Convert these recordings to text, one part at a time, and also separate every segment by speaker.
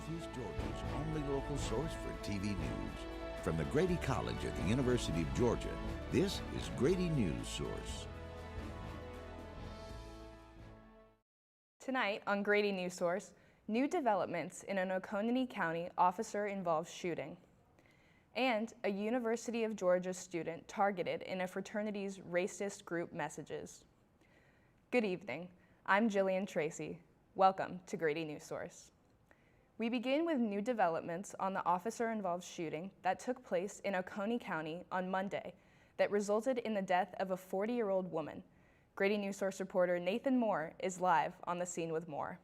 Speaker 1: Northeast Georgia's only local source for TV news. From the Grady College at the University of Georgia, this is Grady Newsource.
Speaker 2: Tonight on Grady Newsource, new developments in an Oconee County officer-involved shooting, and a University of Georgia student targeted in a fraternity's racist group messages. Good evening, I'm Jillian Tracy. Welcome to Grady Newsource. We begin with new developments on the officer-involved shooting that took place in Oconee County on Monday that resulted in the death of a 40-year-old woman. Grady Newsource reporter Nathan Moore is live on the scene with more.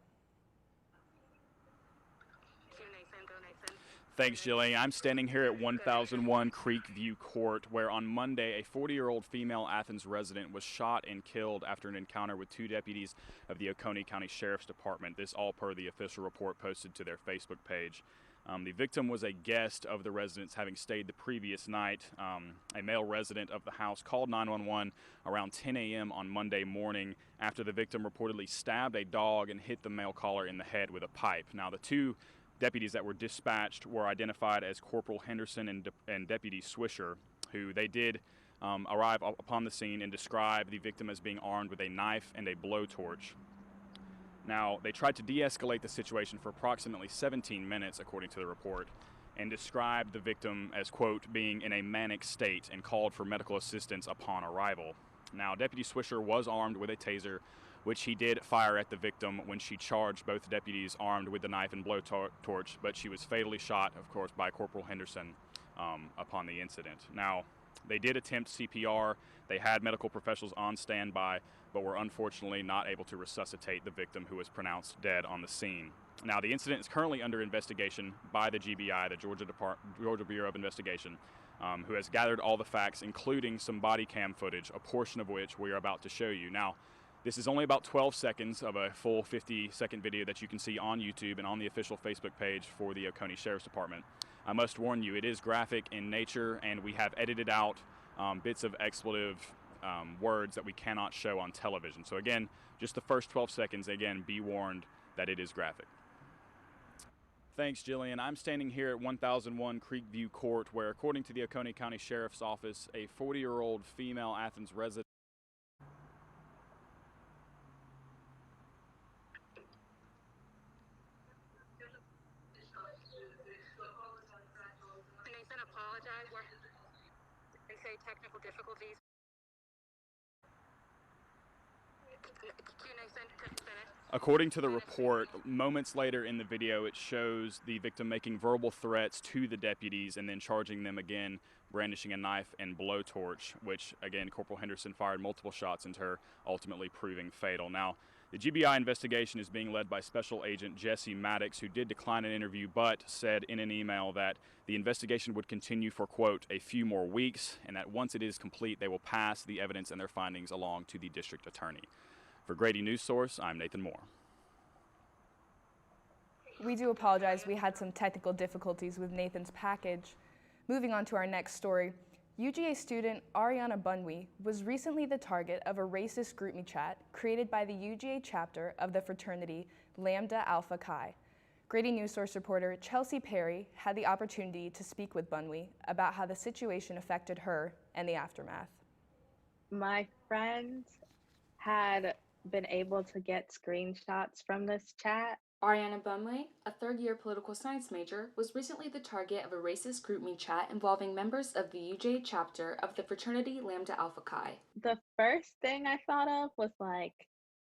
Speaker 3: Thanks, Jillian. I'm standing here at 1001 Creekview Court, where on Monday, a 40-year-old female Athens resident was shot and killed after an encounter with two deputies of the Oconee County Sheriff's Department. This all per the official report posted to their Facebook page. The victim was a guest of the residence, having stayed the previous night. A male resident of the house called 911 around 10 a.m. on Monday morning after the victim reportedly stabbed a dog and hit the male caller in the head with a pipe. Now, the two deputies that were dispatched were identified as Corporal Henderson and Deputy Swisher, who they did arrive upon the scene and describe the victim as being armed with a knife and a blowtorch. Now, they tried to de-escalate the situation for approximately 17 minutes, according to the report, and described the victim as, quote, being in a manic state and called for medical assistance upon arrival. Now, Deputy Swisher was armed with a taser, which he did fire at the victim when she charged both deputies armed with the knife and blowtorch, but she was fatally shot, of course, by Corporal Henderson upon the incident. Now, they did attempt CPR. They had medical professionals on standby, but were unfortunately not able to resuscitate the victim, who was pronounced dead on the scene. Now, the incident is currently under investigation by the GBI, the Georgia Bureau of Investigation, who has gathered all the facts, including some body cam footage, a portion of which we are about to show you. Now, this is only about 12 seconds of a full 50-second video that you can see on YouTube and on the official Facebook page for the Oconee Sheriff's Department. I must warn you, it is graphic in nature, and we have edited out bits of expletive words that we cannot show on television. So again, just the first 12 seconds, again, be warned that it is graphic. Thanks, Jillian. I'm standing here at 1001 Creekview Court, where, according to the Oconee County Sheriff's Office, a 40-year-old female Athens resident
Speaker 4: technical difficulties.
Speaker 3: According to the report, moments later in the video, it shows the victim making verbal threats to the deputies and then charging them again, brandishing a knife and blowtorch, which, again, Corporal Henderson fired multiple shots into her, ultimately proving fatal. Now, the GBI investigation is being led by Special Agent Jesse Maddox, who did decline an interview but said in an email that the investigation would continue for, quote, a few more weeks, and that once it is complete, they will pass the evidence and their findings along to the district attorney. For Grady Newsource, I'm Nathan Moore.
Speaker 2: We do apologize. We had some technical difficulties with Nathan's package. Moving on to our next story, UGA student Ariana Bunwe was recently the target of a racist GroupMe chat created by the UGA chapter of the fraternity Lambda Alpha Chi. Grady Newsource reporter Chelsea Perry had the opportunity to speak with Bunwe about how the situation affected her and the aftermath.
Speaker 5: My friend had been able to get screenshots from this chat.
Speaker 6: Ariana Bunwe, a third-year political science major, was recently the target of a racist GroupMe chat involving members of the UJ chapter of the fraternity Lambda Alpha Chi.
Speaker 5: The first thing I thought of was like,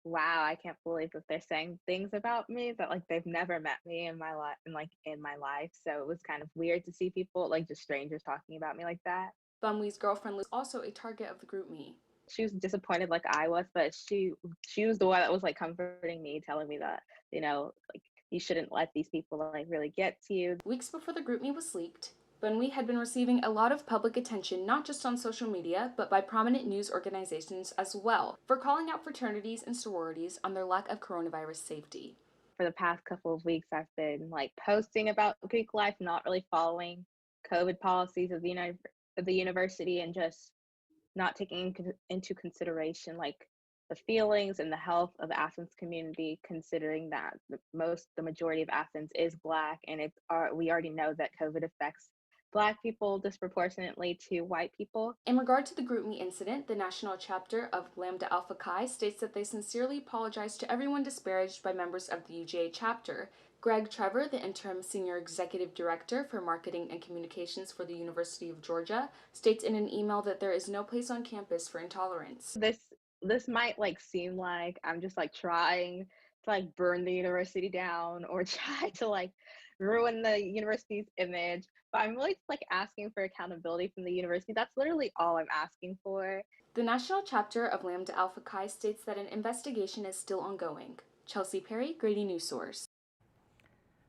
Speaker 5: wow, I can't believe that they're saying things about me that like they've never met me in my life, So it was kind of weird to see people, like just strangers, talking about me like that.
Speaker 6: Bunwe's girlfriend was also a target of the GroupMe.
Speaker 5: She was disappointed like I was, but she was the one that was like comforting me, telling me that, you know, like you shouldn't let these people like really get to you.
Speaker 6: Weeks before the GroupMe was leaked, Bunwe had been receiving a lot of public attention, not just on social media, but by prominent news organizations as well, for calling out fraternities and sororities on their lack of coronavirus safety.
Speaker 5: For the past couple of weeks, I've been like posting about Greek life, not really following COVID policies of the university, and just not taking into consideration like the feelings and the health of the Athens community, considering that the majority of Athens is Black, and we already know that COVID affects Black people disproportionately to white people.
Speaker 6: In regard to the GroupMe incident, the national chapter of Lambda Alpha Chi states that they sincerely apologize to everyone disparaged by members of the UGA chapter. Greg Trevor, the interim senior executive director for marketing and communications for the University of Georgia, states in an email that there is no place on campus for intolerance.
Speaker 5: This might seem like I'm just trying to burn the university down or try to ruin the university's image, but I'm really just asking for accountability from the university. That's literally all I'm asking for.
Speaker 6: The national chapter of Lambda Alpha Chi states that an investigation is still ongoing. Chelsea Perry, Grady Newsource.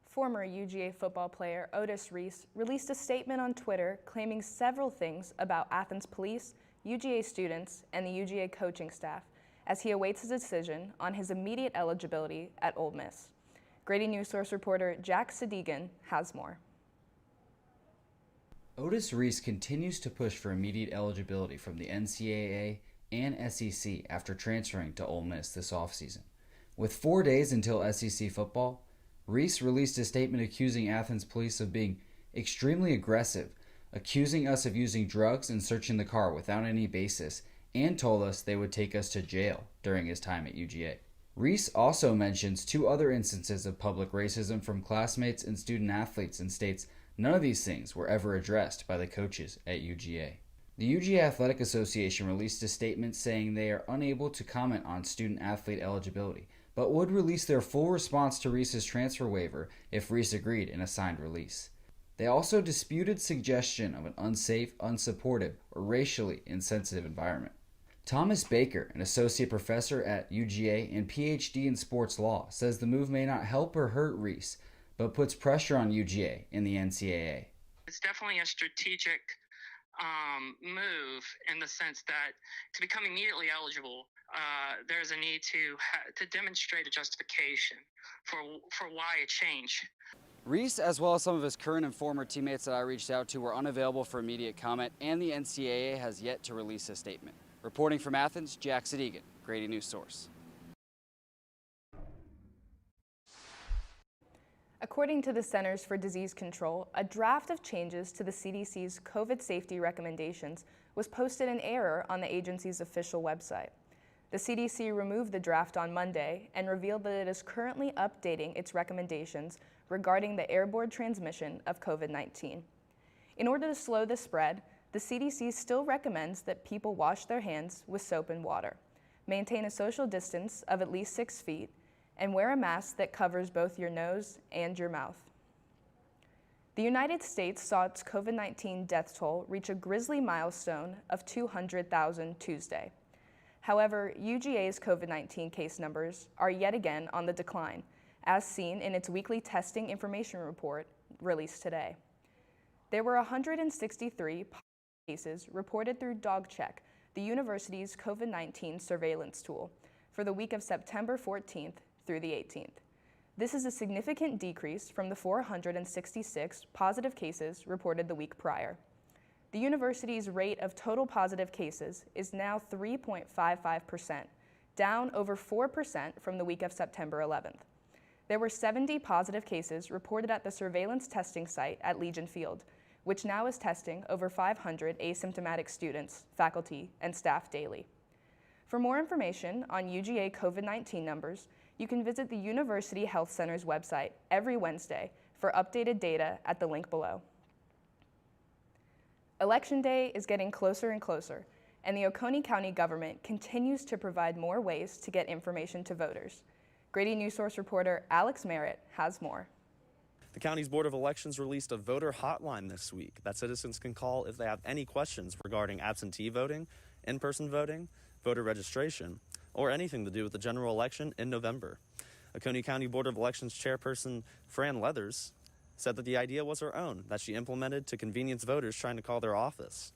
Speaker 2: Former UGA football player Otis Reese released a statement on Twitter claiming several things about Athens police, UGA students, and the UGA coaching staff as he awaits a decision on his immediate eligibility at Ole Miss. Grady Newsource reporter Jack Sadigan has more.
Speaker 7: Otis Reese continues to push for immediate eligibility from the NCAA and SEC after transferring to Ole Miss this offseason. With 4 days until SEC football, Reese released a statement accusing Athens police of being extremely aggressive, accusing us of using drugs and searching the car without any basis, and told us they would take us to jail during his time at UGA. Reese also mentions 2 other instances of public racism from classmates and student athletes and states none of these things were ever addressed by the coaches at UGA. The UGA Athletic Association released a statement saying they are unable to comment on student athlete eligibility, but would release their full response to Reese's transfer waiver if Reese agreed in a signed release. They also disputed suggestion of an unsafe, unsupportive, or racially insensitive environment. Thomas Baker, an associate professor at UGA and PhD in sports law, says the move may not help or hurt Reese, but puts pressure on UGA and the NCAA.
Speaker 8: It's definitely a strategic move in the sense that to become immediately eligible, there's a need to demonstrate a justification for why a change.
Speaker 9: Reese, as well as some of his current and former teammates that I reached out to, were unavailable for immediate comment, and the NCAA has yet to release a statement. Reporting from Athens, Jack Sadigan, Grady Newsource.
Speaker 2: According to the Centers for Disease Control, a draft of changes to the CDC's COVID safety recommendations was posted in error on the agency's official website. The CDC removed the draft on Monday and revealed that it is currently updating its recommendations regarding the airborne transmission of COVID-19. In order to slow the spread, the CDC still recommends that people wash their hands with soap and water, maintain a social distance of at least 6 feet, and wear a mask that covers both your nose and your mouth. The United States saw its COVID-19 death toll reach a grisly milestone of 200,000 Tuesday. However, UGA's COVID-19 case numbers are yet again on the decline, as seen in its weekly testing information report released today. There were 163 cases reported through DogCheck, the university's COVID-19 surveillance tool, for the week of September 14th through the 18th. This is a significant decrease from the 466 positive cases reported the week prior. The university's rate of total positive cases is now 3.55%, down over 4% from the week of September 11th. There were 70 positive cases reported at the surveillance testing site at Legion Field, which now is testing over 500 asymptomatic students, faculty, and staff daily. For more information on UGA COVID-19 numbers, you can visit the University Health Center's website every Wednesday for updated data at the link below. Election Day is getting closer and closer, and the Oconee County government continues to provide more ways to get information to voters. Grady Newsource reporter Alex Merritt has more.
Speaker 10: The county's Board of Elections released a voter hotline this week that citizens can call if they have any questions regarding absentee voting, in-person voting, voter registration, or anything to do with the general election in November. Oconee County Board of Elections chairperson Fran Leathers said that the idea was her own, that she implemented to convenience voters trying to call their office.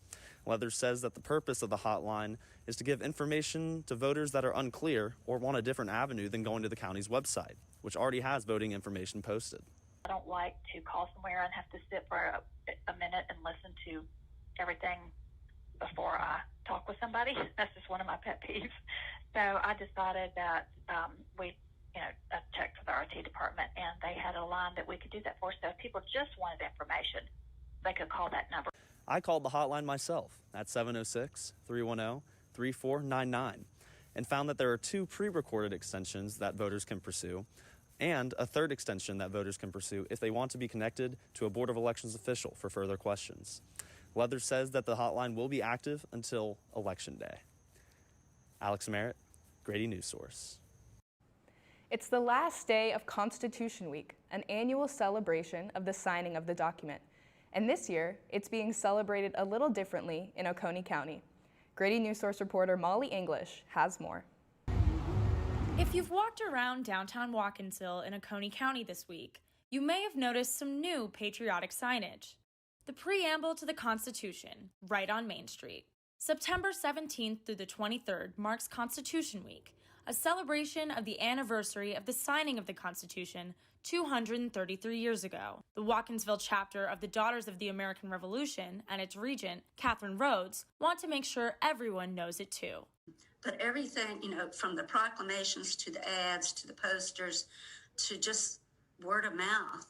Speaker 10: Leathers says that the purpose of the hotline is to give information to voters that are unclear or want a different avenue than going to the county's website, which already has voting information posted.
Speaker 4: I don't like to call somewhere and have to sit for a minute and listen to everything before I talk with somebody. That's just one of my pet peeves. So I decided that we, checked with the RT department, and they had a line that we could do that for. So if people just wanted information, they could call that number.
Speaker 10: I called the hotline myself at 706-310-3499 and found that there are 2 pre-recorded extensions that voters can pursue and a 3rd extension that voters can pursue if they want to be connected to a Board of Elections official for further questions. Leather says that the hotline will be active until Election Day. Alex Merritt, Grady Newsource.
Speaker 2: It's the last day of Constitution Week, an annual celebration of the signing of the document. And this year, it's being celebrated a little differently in Oconee County. Grady Newsource reporter Molly English has more.
Speaker 11: If you've walked around downtown Watkinsville in Oconee County this week, you may have noticed some new patriotic signage. The preamble to the Constitution, right on Main Street. September 17th through the 23rd marks Constitution Week, a celebration of the anniversary of the signing of the Constitution 233 years ago. The Watkinsville chapter of the Daughters of the American Revolution and its regent, Catherine Rhodes, want to make sure everyone knows it too.
Speaker 12: But everything, from the proclamations to the ads to the posters to just word of mouth,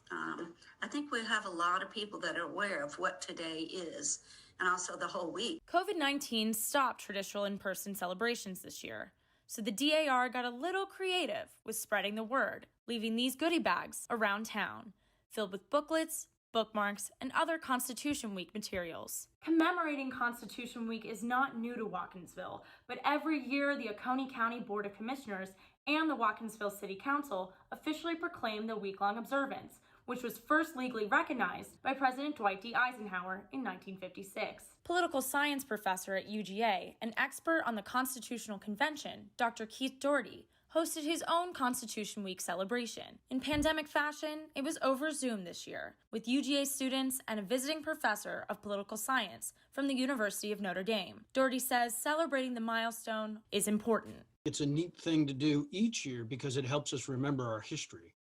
Speaker 12: I think we have a lot of people that are aware of what today is and also the whole week.
Speaker 11: COVID-19 stopped traditional in-person celebrations this year, so the DAR got a little creative with spreading the word, leaving these goodie bags around town, filled with booklets, bookmarks, and other Constitution Week materials. Commemorating Constitution Week is not new to Watkinsville, but every year the Oconee County Board of Commissioners and the Watkinsville City Council officially proclaim the week-long observance, which was first legally recognized by President Dwight D. Eisenhower in 1956. Political science professor at UGA, an expert on the Constitutional Convention, Dr. Keith Doherty, hosted his own Constitution Week celebration. In pandemic fashion, it was over Zoom this year, with UGA students and a visiting professor of political science from the University of Notre Dame. Doherty says celebrating the milestone is important.
Speaker 13: It's a neat thing to do each year because it helps us remember our history,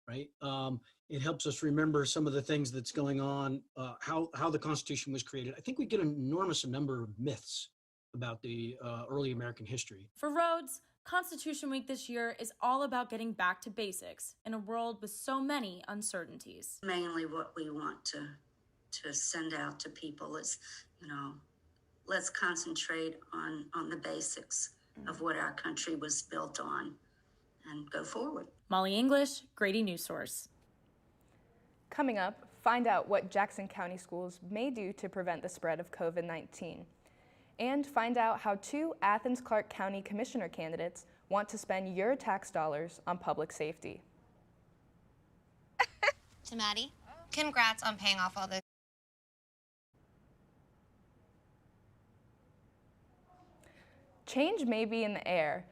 Speaker 13: right? It helps us remember some of the things that's going on, how the Constitution was created. I think we get an enormous number of myths about the early American history.
Speaker 11: For Rhodes, Constitution Week this year is all about getting back to basics in a world with so many uncertainties.
Speaker 12: Mainly what we want to send out to people is, let's concentrate on the basics of what our country was built on and go forward.
Speaker 11: Molly English, Grady Newsource.
Speaker 2: Coming up, find out what Jackson County schools may do to prevent the spread of COVID-19. And find out how 2 Athens-Clarke County Commissioner candidates want to spend your tax dollars on public safety.
Speaker 14: To Maddie, congrats on paying off all the...
Speaker 2: Change may be in the air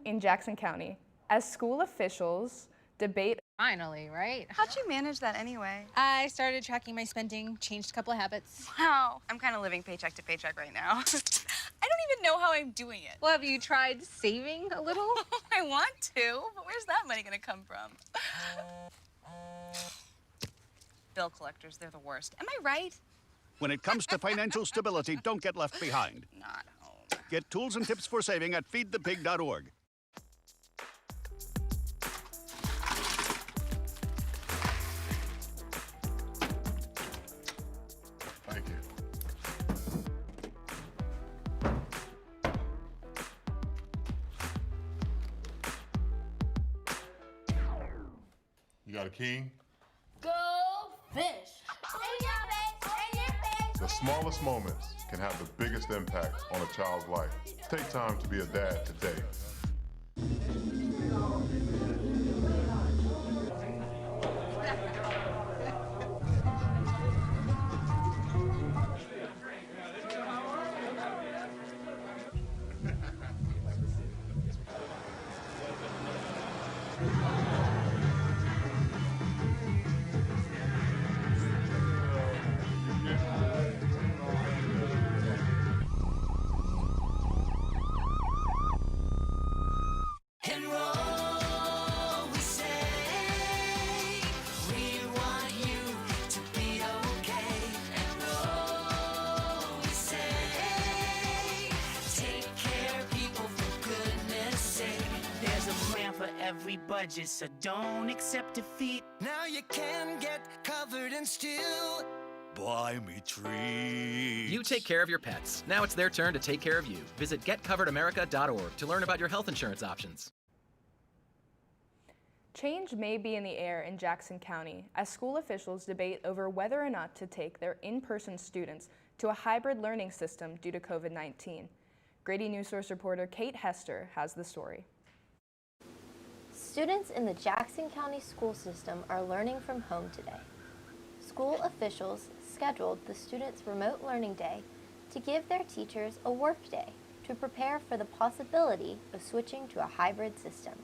Speaker 2: in Jackson County as school officials debate.
Speaker 15: Finally, right?
Speaker 16: How'd you manage that anyway?
Speaker 15: I started tracking my spending, changed a couple of habits.
Speaker 16: Wow, I'm kind of living paycheck to paycheck right now. I don't even know how I'm doing it.
Speaker 15: Well, have you tried saving a little?
Speaker 16: I want to, but where's that money gonna come from? Bill collectors, they're the worst. Am I right?
Speaker 17: When it comes to financial stability, don't get left behind.
Speaker 16: Not home.
Speaker 17: Get tools and tips for saving at feedthepig.org.
Speaker 18: Thank you. You got a king?
Speaker 11: Go fish!
Speaker 18: The smallest moments can have the biggest impact on a child's life. Take time to be a dad today.
Speaker 19: budget, so don't accept defeat. Now you can get covered and still buy me treats.
Speaker 20: You take care of your pets. Now it's their turn to take care of you. Visit getcoveredamerica.org to learn about your health insurance options.
Speaker 2: Change may be in the air in Jackson County as school officials debate over whether or not to take their in-person students to a hybrid learning system due to COVID-19. Grady Newsource reporter Kate Hester has the story.
Speaker 21: Students in the Jackson County school system are learning from home today. School officials scheduled the students' remote learning day to give their teachers a work day to prepare for the possibility of switching to a hybrid system.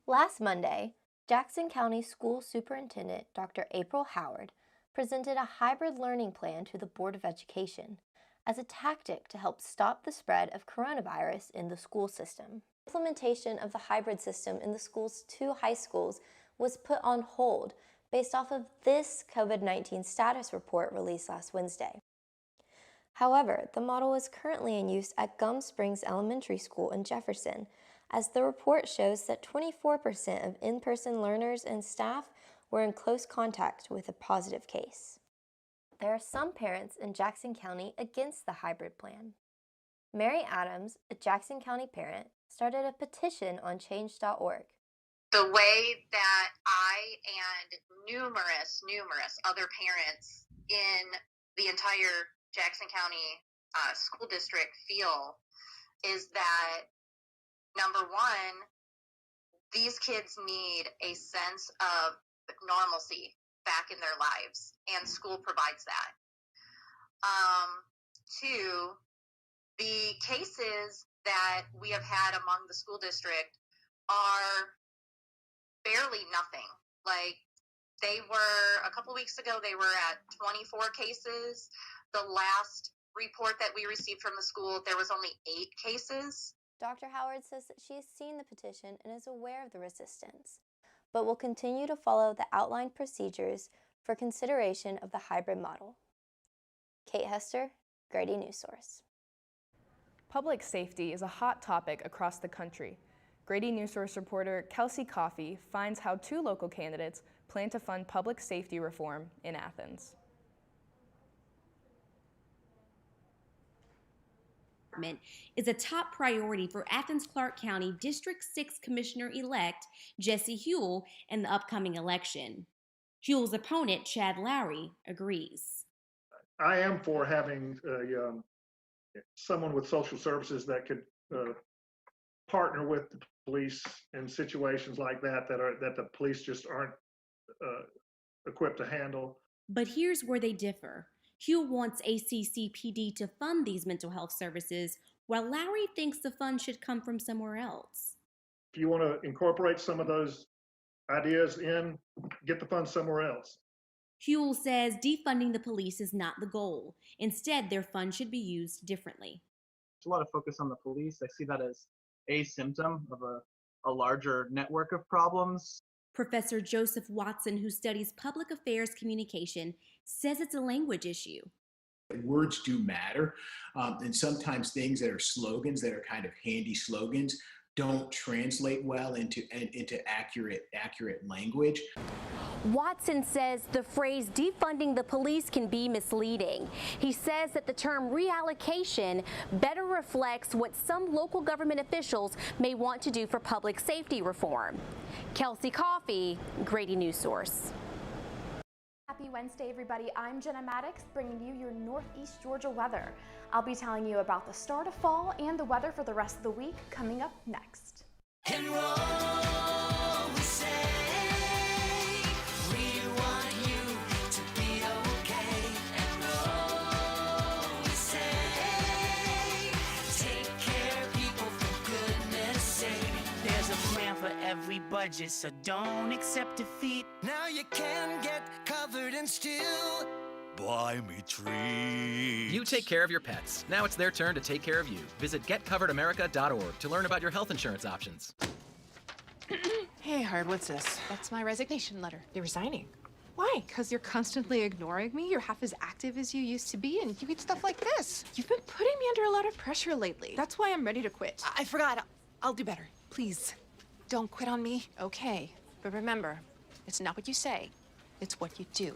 Speaker 21: Last Monday, Jackson County School Superintendent Dr. April Howard presented a hybrid learning plan to the Board of Education as a tactic to help stop the spread of coronavirus in the school system. Implementation of the hybrid system in the school's 2 high schools was put on hold based off of this COVID-19 status report released last Wednesday. However, the model is currently in use at Gum Springs Elementary School in Jefferson, as the report shows that 24% of in-person learners and staff were in close contact with a positive case. There are some parents in Jackson County against the hybrid plan. Mary Adams, a Jackson County parent, started a petition on change.org.
Speaker 22: The way that I and numerous other parents in the entire Jackson County school district feel is that, number one, these kids need a sense of normalcy back in their lives, and school provides that. Two, the cases that we have had among the school district are barely nothing. Like, they were, a couple weeks ago, they were at 24 cases. The last report that we received from the school, there was only 8 cases.
Speaker 21: Dr. Howard says that she has seen the petition and is aware of the resistance, but will continue to follow the outlined procedures for consideration of the hybrid model. Kate Hester, Grady Newsource.
Speaker 2: Public safety is a hot topic across the country. Grady Newsource reporter Kelsey Coffey finds how 2 local candidates plan to fund public safety reform in Athens.
Speaker 23: Is a top priority for Athens-Clarke County District 6 Commissioner-elect Jesse Huell in the upcoming election. Huell's opponent, Chad Lowry, agrees.
Speaker 24: I am for having someone with social services that could partner with the police in situations like that that the police just aren't equipped to handle.
Speaker 23: But here's where they differ. Huell wants ACCPD to fund these mental health services, while Lowry thinks the fund should come from somewhere else.
Speaker 24: If you want to incorporate some of those ideas in, get the funds somewhere else.
Speaker 23: Huell says defunding the police is not the goal. Instead, their funds should be used differently.
Speaker 25: There's a lot of focus on the police. I see that as a symptom of a larger network of problems.
Speaker 23: Professor Joseph Watson, who studies public affairs communication, says it's a language issue.
Speaker 26: Words do matter, and sometimes things that are slogans, that are kind of handy slogans, don't translate well into accurate language.
Speaker 21: Watson says the phrase defunding the police can be misleading. He says that the term reallocation better reflects what some local government officials may want to do for public safety reform. Kelsey Coffey, Grady Newsource.
Speaker 27: Happy Wednesday, everybody. I'm Jenna Maddox, bringing you your Northeast Georgia weather. I'll be telling you about the start of fall and the weather for the rest of the week coming up next.
Speaker 19: And roll, we say, we want you to be okay. And roll, we say, take care of people for goodness sake. There's a plan for every budget, so don't accept defeat. Now you can get covered and still buy me treats.
Speaker 20: You take care of your pets. Now it's their turn to take care of you. Visit getcoveredamerica.org to learn about your health insurance options.
Speaker 28: Hey, Hard, what's this? That's my resignation letter. You're resigning? Why? Because you're constantly ignoring me. You're half as active as you used to be, and you eat stuff like this. You've been putting me under a lot of pressure lately. That's why I'm ready to quit. I forgot. I'll do better. Please. don't quit on me, okay? But remember, it's not what you say, it's what you do.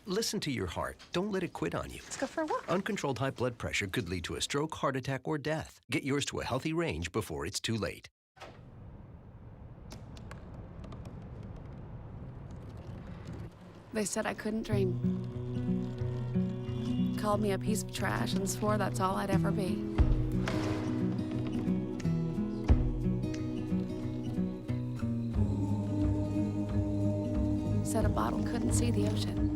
Speaker 1: Listen to your heart. Don't let it quit on you.
Speaker 28: Let's go for a walk.
Speaker 1: Uncontrolled high blood pressure could lead to a stroke, heart attack, or death. Get yours to a healthy range before it's too late.
Speaker 3: They said I couldn't dream. Called me a piece of trash and swore that's all I'd ever be. Said a bottle couldn't see the ocean.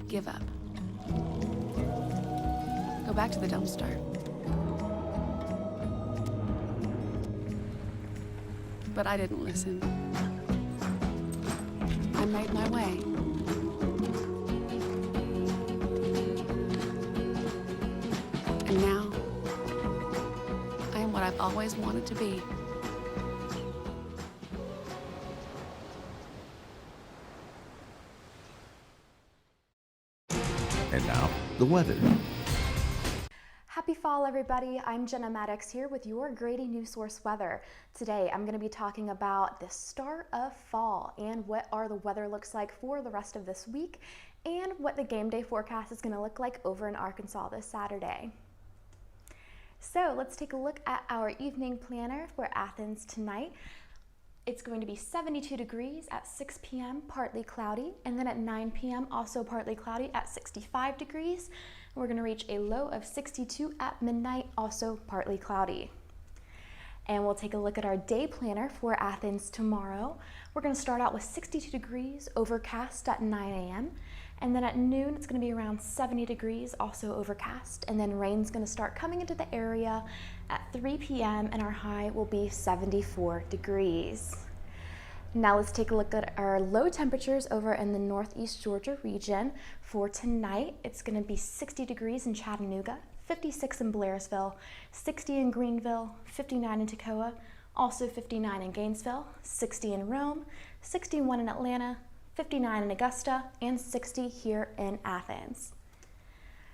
Speaker 3: Give up. Go back to the dumpster. But I didn't listen. I made my way. And now, I am what I've always wanted to be.
Speaker 4: And now, the weather.
Speaker 27: Happy fall, everybody. I'm Jenna Maddox here with your Grady Newsource weather. Today, I'm going to be talking about the start of fall and what the weather looks like for the rest of this week and what the game day forecast is going to look like over in Arkansas this Saturday. So let's take a look at our evening planner for Athens tonight. It's going to be 72 degrees at 6 p.m., partly cloudy, and then at 9 p.m., also partly cloudy at 65 degrees. We're going to reach a low of 62 at midnight, also partly cloudy. And we'll take a look at our day planner for Athens tomorrow. We're going to start out with 62 degrees, overcast at 9 a.m., and then at noon, it's going to be around 70 degrees, also overcast, and then rain's going to start coming into the area at 3 p.m., and our high will be 74 degrees. Now let's take a look at our low temperatures over in the Northeast Georgia region. For tonight, it's going to be 60 degrees in Chattanooga, 56 in Blairsville, 60 in Greenville, 59 in Toccoa, also 59 in Gainesville, 60 in Rome, 61 in Atlanta, 59 in Augusta, and 60 here in Athens.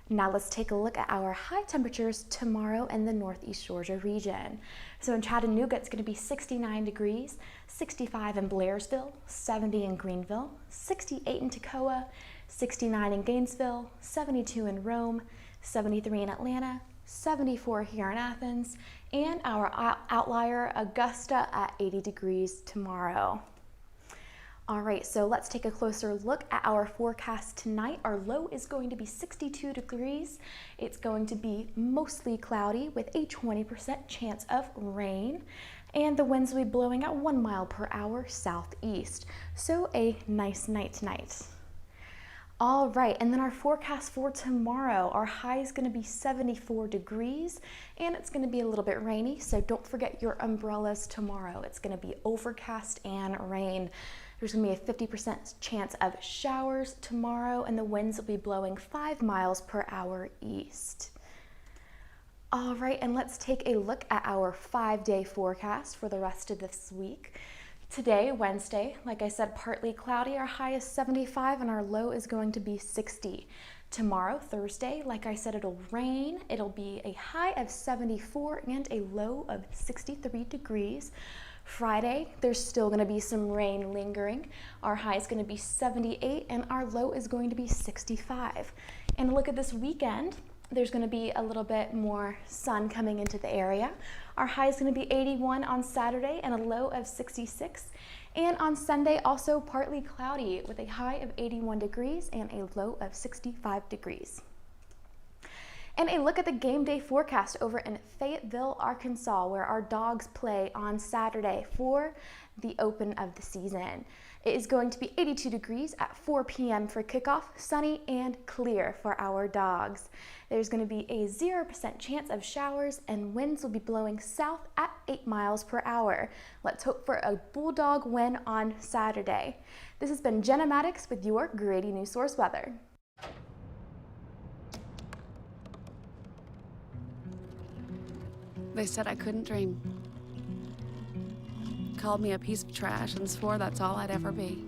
Speaker 27: Now let's take a look at our high temperatures tomorrow in the Northeast Georgia region. So in Chattanooga, it's going to be 69 degrees, 65 in Blairsville, 70 in Greenville, 68 in Toccoa, 69 in Gainesville, 72 in Rome, 73 in Atlanta, 74 here in Athens, and our outlier Augusta at 80 degrees tomorrow. All right, so let's take a closer look at our forecast tonight. Our low is going to be 62 degrees. It's going to be mostly cloudy with a 20% chance of rain, and the winds will be blowing at 1 mile per hour southeast. So a nice night tonight. All right, and then our forecast for tomorrow, our high is going to be 74 degrees, and it's going to be a little bit rainy, so don't forget your umbrellas tomorrow. It's going to be overcast and rain. There's going to be a 50% chance of showers tomorrow, and the winds will be blowing 5 miles per hour east. All right, and let's take a look at our 5-day forecast for the rest of this week. Today, Wednesday, like I said, partly cloudy. Our high is 75 and our low is going to be 60. Tomorrow, Thursday, like I said, it'll rain. It'll be a high of 74 and a low of 63 degrees. Friday, there's still going to be some rain lingering. Our high is going to be 78 and our low is going to be 65. And look at this weekend. There's going to be a little bit more sun coming into the area. Our high is going to be 81 on Saturday and a low of 66. And on Sunday, also partly cloudy with a high of 81 degrees and a low of 65 degrees. And a look at the game day forecast over in Fayetteville, Arkansas, where our dogs play on Saturday for the open of the season. It is going to be 82 degrees at 4 p.m. for kickoff, sunny and clear for our dogs. There's going to be a 0% chance of showers and winds will be blowing south at 8 miles per hour. Let's hope for a Bulldog win on Saturday. This has been Jenna Maddox with your Grady Newsource weather.
Speaker 3: They said I couldn't dream. Called me a piece of trash and swore that's all I'd ever be.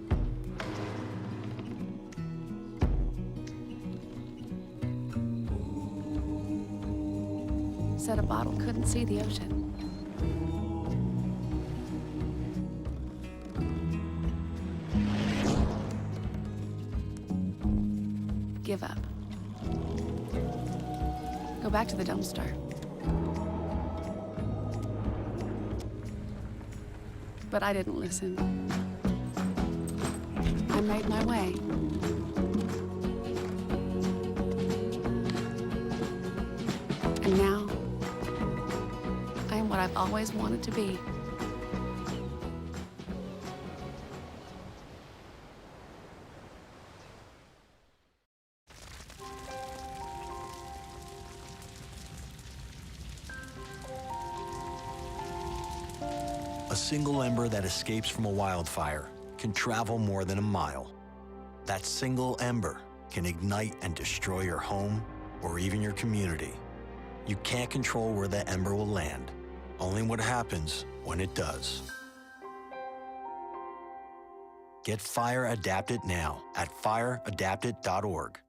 Speaker 3: said a bottle couldn't see the ocean. Give up. Go back to the dumpster. But I didn't listen. I made my way. And now, I am what I've always wanted to be.
Speaker 5: A single ember that escapes from a wildfire can travel more than a mile. That single ember can ignite and destroy your home or even your community. You can't control where that ember will land, only what happens when it does. Get Fire Adapted now at fireadapted.org.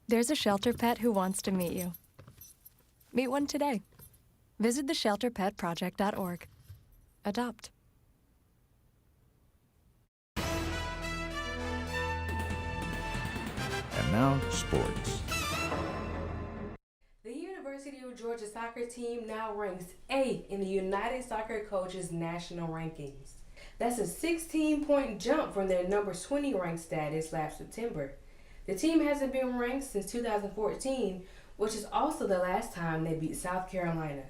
Speaker 6: There's a shelter pet who wants to meet you. Meet one today. Visit theshelterpetproject.org. Adopt.
Speaker 4: And now, sports.
Speaker 7: The University of Georgia soccer team now ranks 8th in the United Soccer Coaches National Rankings. That's a 16-point jump from their number 20 ranked status last September. The team hasn't been ranked since 2014, which is also the last time they beat South Carolina.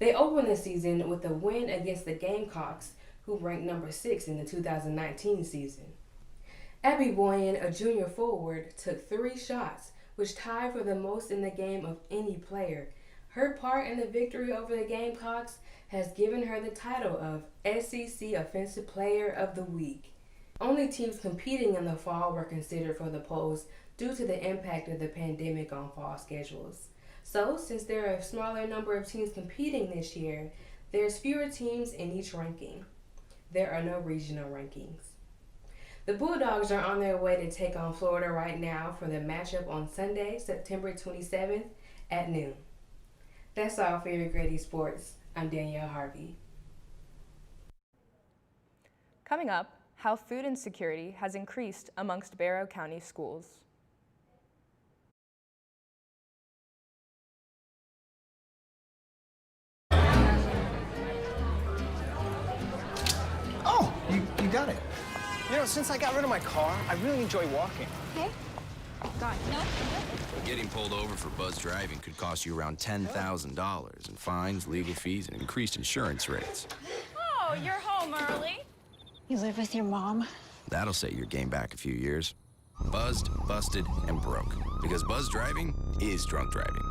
Speaker 7: They opened the season with a win against the Gamecocks, who ranked number 6 in the 2019 season. Abby Boyan, a junior forward, took 3 shots, which tied for the most in the game of any player. Her part in the victory over the Gamecocks has given her the title of SEC Offensive Player of the Week. Only teams competing in the fall were considered for the post due to the impact of the pandemic on fall schedules. So, since there are a smaller number of teams competing this year, there's fewer teams in each ranking. There are no regional rankings. The Bulldogs are on their way to take on Florida right now for the matchup on Sunday, September 27th at noon. That's all for your Grady Sports. I'm Danielle Harvey.
Speaker 2: Coming up, how food insecurity has increased amongst Barrow County schools.
Speaker 8: Oh, you got it. You know, since I got rid of my car, I really enjoy walking.
Speaker 28: Okay. God, no.
Speaker 20: Getting pulled over for buzz driving could cost you around $10,000 in fines, legal fees, and increased insurance rates.
Speaker 16: Oh, you're home early.
Speaker 28: You live with your mom?
Speaker 20: That'll set your game back a few years. Buzzed, busted, and broke. Because buzz driving is drunk driving.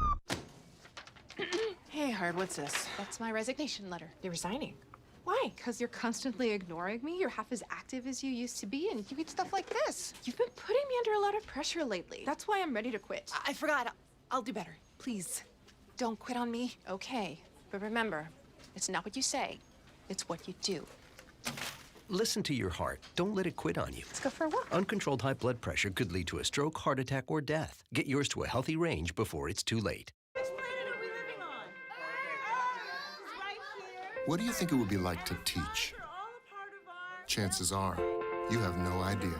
Speaker 28: Hey, Hard, what's this? That's my resignation letter. You're resigning. Why? Because you're constantly ignoring me. You're half as active as you used to be, and you eat stuff like this. You've been putting me under a lot of pressure lately. That's why I'm ready to quit. I forgot. I'll do better. Please, don't quit on me. Okay. But remember, it's not what you say. It's what you do.
Speaker 1: Listen to your heart. Don't let it quit on you.
Speaker 28: Let's go for a walk.
Speaker 1: Uncontrolled high blood pressure could lead to a stroke, heart attack, or death. Get yours to a healthy range before it's too late.
Speaker 9: What do you think it would be like to teach? Chances are, you have no idea.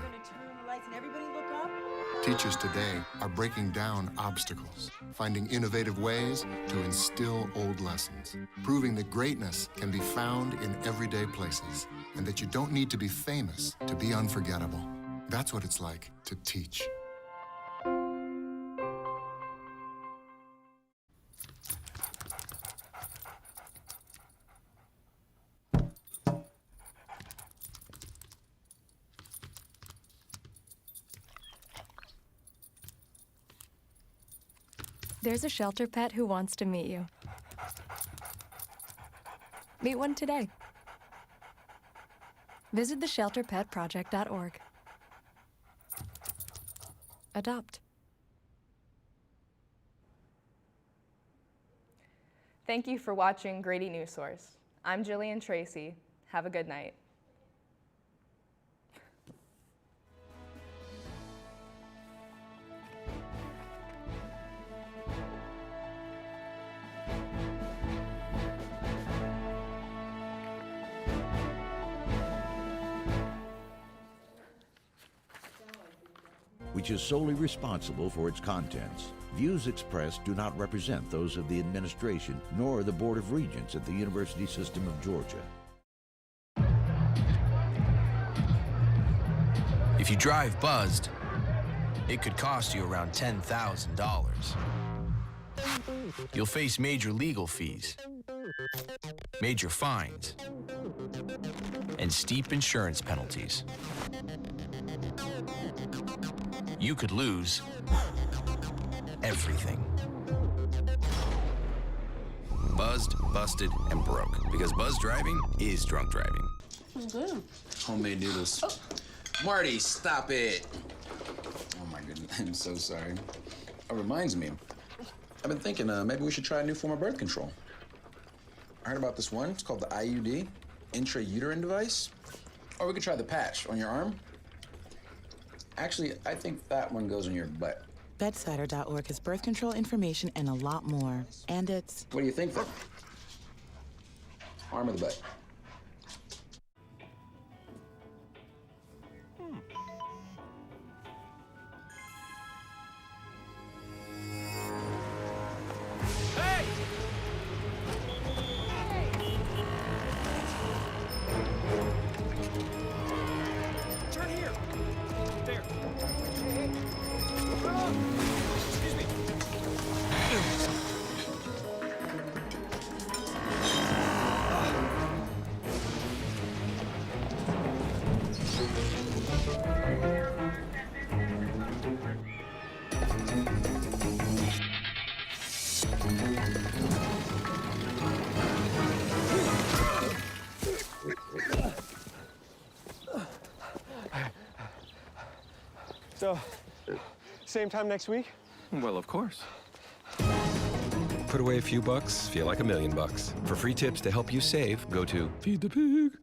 Speaker 9: Teachers today are breaking down obstacles, finding innovative ways to instill old lessons, proving that greatness can be found in everyday places, and that you don't need to be famous to be unforgettable. That's what it's like to teach.
Speaker 6: There's a shelter pet who wants to meet you. Meet one today. Visit theshelterpetproject.org. Adopt.
Speaker 2: Thank you for watching Grady Newsource. I'm Jillian Tracy. Have a good night.
Speaker 4: Which is solely responsible for its contents. Views expressed do not represent those of the administration nor the Board of Regents at the University System of Georgia.
Speaker 20: If you drive buzzed, it could cost you around $10,000. You'll face major legal fees, major fines, and steep insurance penalties. You could lose everything. Buzzed, busted, and broke. Because buzz driving is drunk driving.
Speaker 3: Good.
Speaker 20: Homemade noodles.
Speaker 3: Oh.
Speaker 20: Marty, stop it. Oh my goodness, I'm so sorry. It reminds me, I've been thinking maybe we should try a new form of birth control. I heard about this one. It's called the IUD, intrauterine device. Or we could try the patch on your arm. Actually, I think that one goes in your butt.
Speaker 10: Bedsider.org has birth control information and a lot more. And it's...
Speaker 20: What do you think, then? Arm or the butt?
Speaker 19: Turn here. There. Excuse me.
Speaker 8: So, same time next week?
Speaker 11: Well, of course. Put away a few bucks, feel like $1,000,000. For free tips to help you save, go to feedthepig.